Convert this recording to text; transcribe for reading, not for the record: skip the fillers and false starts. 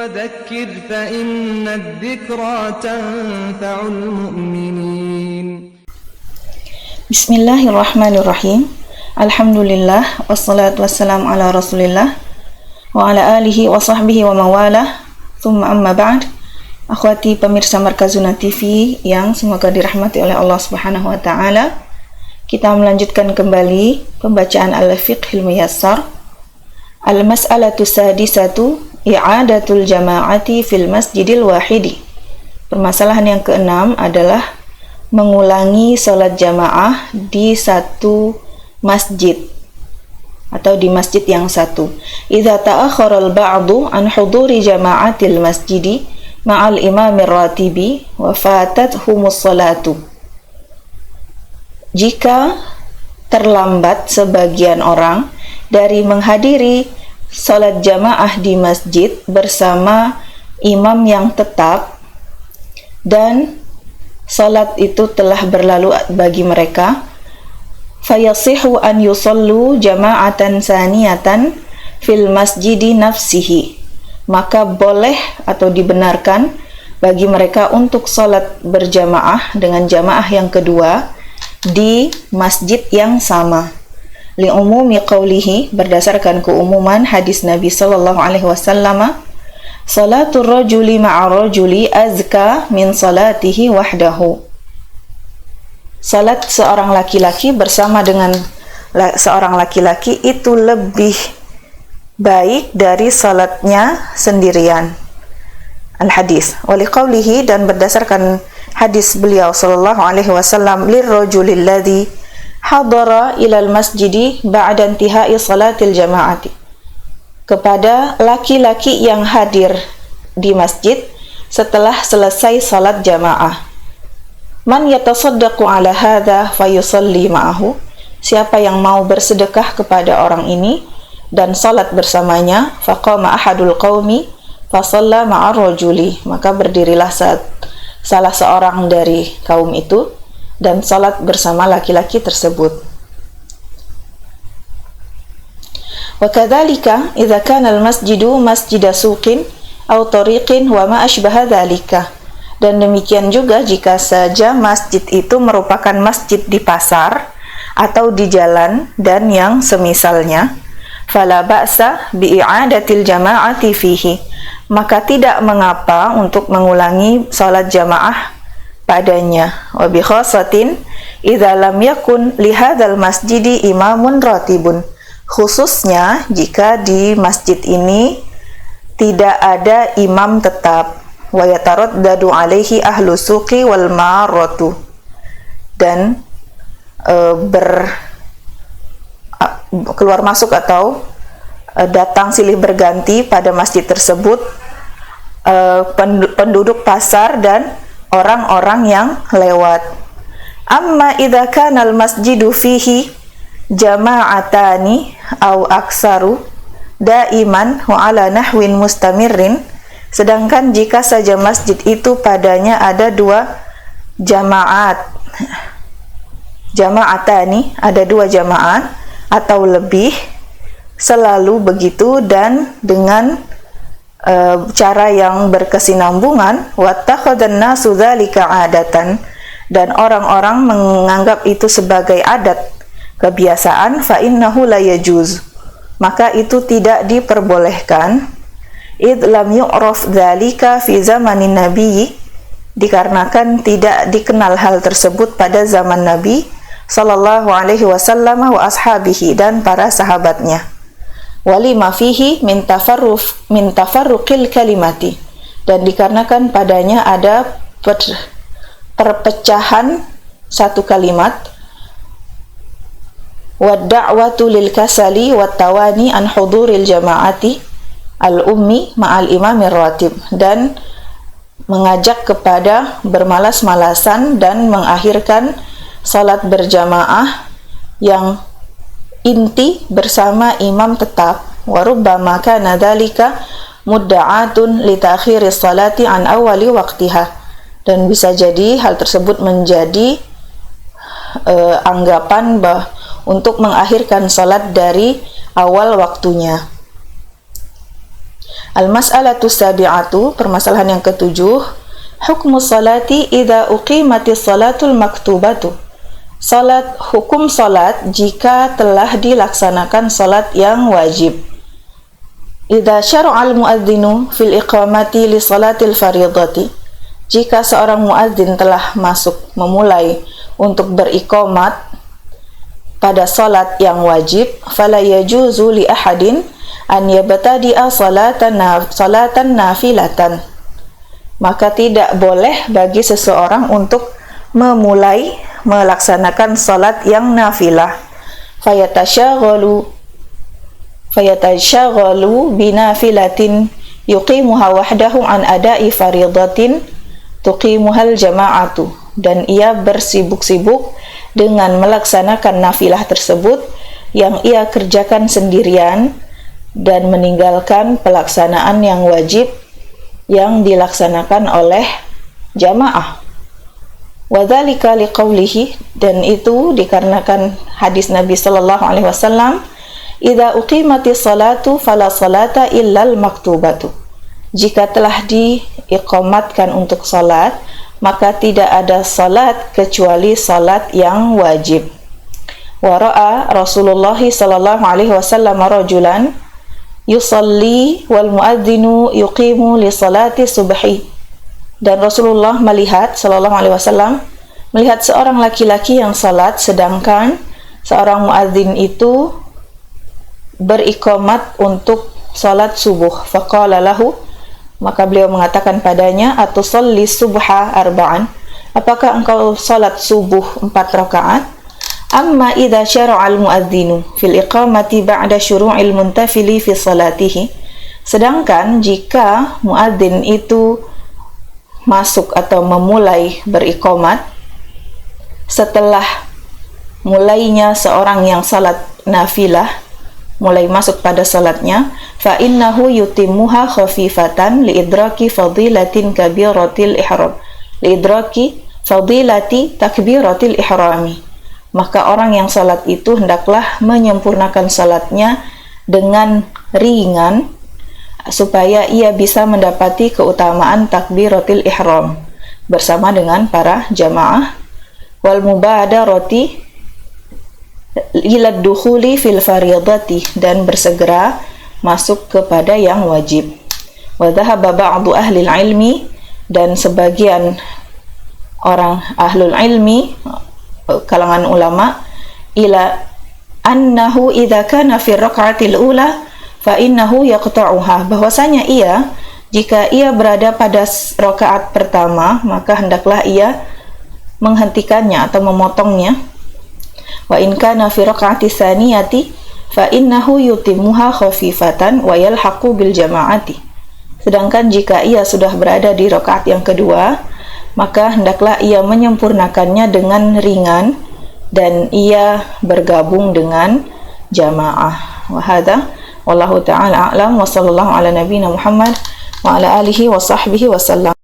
وذكر فإن الذكرى تنفع المؤمنين. Bismillahirrahmanirrahim. Alhamdulillah wassalatu wassalamu ala Rasulillah wa ala alihi wa sahbihi wa mawalah. Tsumma amma ba'd. Akhwati pemirsa Markazuna TV yang semoga dirahmati oleh Allah Subhanahu wa taala. Kita melanjutkan kembali pembacaan Al-Fiqhil Muyassar. Al-mas'alatu sadisatu i'adatul jama'ati fil masjidil wahidi. Permasalahan yang keenam adalah mengulangi salat jamaah di satu masjid atau di masjid yang satu. Idza ta'akhkhara al-ba'du an huduri jama'atil masjidi ma'al imamir ratibi wa fatathumus salatu. Jika terlambat sebagian orang dari menghadiri salat jamaah di masjid bersama imam yang tetap dan salat itu telah berlalu bagi mereka, fayasihu an yusallu jama'atan saniyatan fil masjidi nafsihi, maka boleh atau dibenarkan bagi mereka untuk salat berjamaah dengan jamaah yang kedua di masjid yang sama. Li umumi qawlihi, berdasarkan keumuman hadis Nabi sallallahu alaihi wasallam, salatul rajuli ma'a rajuli azka min salatihi wahdahu. Salat seorang laki-laki bersama dengan seorang laki-laki itu lebih baik dari salatnya sendirian. Al-hadis wa liqaulihi, dan berdasarkan hadis beliau sallallahu alaihi wasallam, lirrajulil ladzi hadara ilal masjidi ba'da intihai salatil jama'ati, kepada laki-laki yang hadir di masjid setelah selesai salat jamaah. Man yatasaddaqu ala hadha fayusalli ma'ahu, siapa yang mau bersedekah kepada orang ini dan salat bersamanya, faqama ahadul qaumi fasalla ma'ar rajuli, maka berdirilah salah seorang dari kaum itu dan salat bersama laki-laki tersebut. Wa kadzalika idza kana al-masjidu masjida suqin aw tariqin wa ma ashbaha dzalika, dan demikian juga jika saja masjid itu merupakan masjid di pasar atau di jalan dan yang semisalnya, fala ba'sa bi i'adatil jama'ati fihi, maka tidak mengapa untuk mengulangi salat jamaah padanya. Wa bi khasatin idza lam yakun li hadzal masjidi imamun ratibun, khususnya jika di masjid ini tidak ada imam tetap. Wa yataraddadu alaihi ahlu suqi wal maratu, dan keluar masuk atau datang silih berganti pada masjid tersebut penduduk pasar dan orang-orang yang lewat. Amma idza kana al masjidu fihi jama'atani aw aksaru daiman wa ala nahwin mustamirrin, sedangkan jika saja masjid itu padanya ada dua jama'atani, ada dua jamaat atau lebih, selalu begitu dan dengan cara yang berkesinambungan, wattakhadhan nasu dzalika adatan, dan orang-orang menganggap itu sebagai adat, kebiasaan, fa innahu la yajuz, maka itu tidak diperbolehkan. Id lam yu'raf dzalika fi zamanin nabi, dikarenakan tidak dikenal hal tersebut pada zaman Nabi sallallahu alaihi wasallam wa ashabihi, dan para sahabatnya. Walima fihi min tafarruqil kalimati, dan dikarenakan padanya ada perpecahan satu kalimat. Wa da'watu lil kasali wa tawani an huduril jama'ati al-ummi ma'al imamir ratib, dan mengajak kepada bermalas-malasan dan mengakhirkan salat berjamaah yang inti bersama imam tetap. Wa rubbama kana dzalika mudda'atun li ta'khiris salati an awwali waqtiha, dan bisa jadi hal tersebut menjadi anggapan untuk mengakhirkan salat dari awal waktunya. Al-mas'alatu sabi'atu, permasalahan yang ketujuh, hukmu salati idza uqimatis salatul maktubatu. Hukum salat jika telah dilaksanakan salat yang wajib. Idza syara'al muadzinu fil iqamati li salatil fardhati. Jika seorang muadzin telah memulai untuk beriqamat pada salat yang wajib, fala yajuzu li ahadin an yabtadi'a salatan nafilatan. Maka tidak boleh bagi seseorang untuk memulai melaksanakan salat yang nafilah. Fayatasyaghhalu binafilatin yuqimuha wahdahu an ada'i faridatin tuqimuhal jama'atu. Dan ia bersibuk-sibuk dengan melaksanakan nafilah tersebut yang ia kerjakan sendirian dan meninggalkan pelaksanaan yang wajib yang dilaksanakan oleh jamaah. Wadzalika liqaulihi, dan itu dikarenakan hadis Nabi sallallahu alaihi wasallam, idza uqimatis salatu fala salata illal maktubatu. Jika telah diiqamatkan untuk salat, maka tidak ada salat kecuali salat yang wajib. Wa ra'a Rasulullah sallallahu alaihi wasallam rajulan yusalli wal muadzinu yuqimu li salati subhi. Dan Rasulullah sallallahu alaihi wasallam melihat seorang laki-laki yang salat sedangkan seorang muadzin itu beriqamat untuk salat subuh. Faqala lahu, maka beliau mengatakan padanya, atusalli subha arba'an, apakah engkau salat subuh 4 rakaat? Amma idza syara'al muadzinu fil iqamati ba'da syuru'il muntafili fi salatihi. Sedangkan jika muadzin itu masuk atau memulai beriqamat setelah mulainya seorang yang salat nafilah, mulai masuk pada salatnya, fa innahu yutimmuha khafifatan liidraki fadilatin kabiratil ihram, liidraki fadilati takbiratil ihrami. Maka orang yang salat itu hendaklah menyempurnakan salatnya dengan ringan supaya ia bisa mendapati keutamaan takbiratil ihram bersama dengan para jamaah. Wal mubadarati ila dukhuli fil fariyadati, dan bersegera masuk kepada yang wajib. Wa dhahaba ba'du ahli ilmi, dan sebagian orang ahlul ilmi, kalangan ulama, ila annahu idza kana fi raka'atil ula fa innahu yaqta'uha, bahwasanya jika ia berada pada rakaat pertama, maka hendaklah ia menghentikannya atau memotongnya. Wa in kana fi raka'ati tsaniyati fa innahu yutimmuha khafifatan wa yalhaqu bil jama'ati. Sedangkan jika ia sudah berada di rakaat yang kedua, maka hendaklah ia menyempurnakannya dengan ringan dan ia bergabung dengan jamaah. Wa hadza wallahu ta'ala a'lam wa sallallahu ala nabiyyina Muhammad wa ala alihi wa sahbihi wa sallam.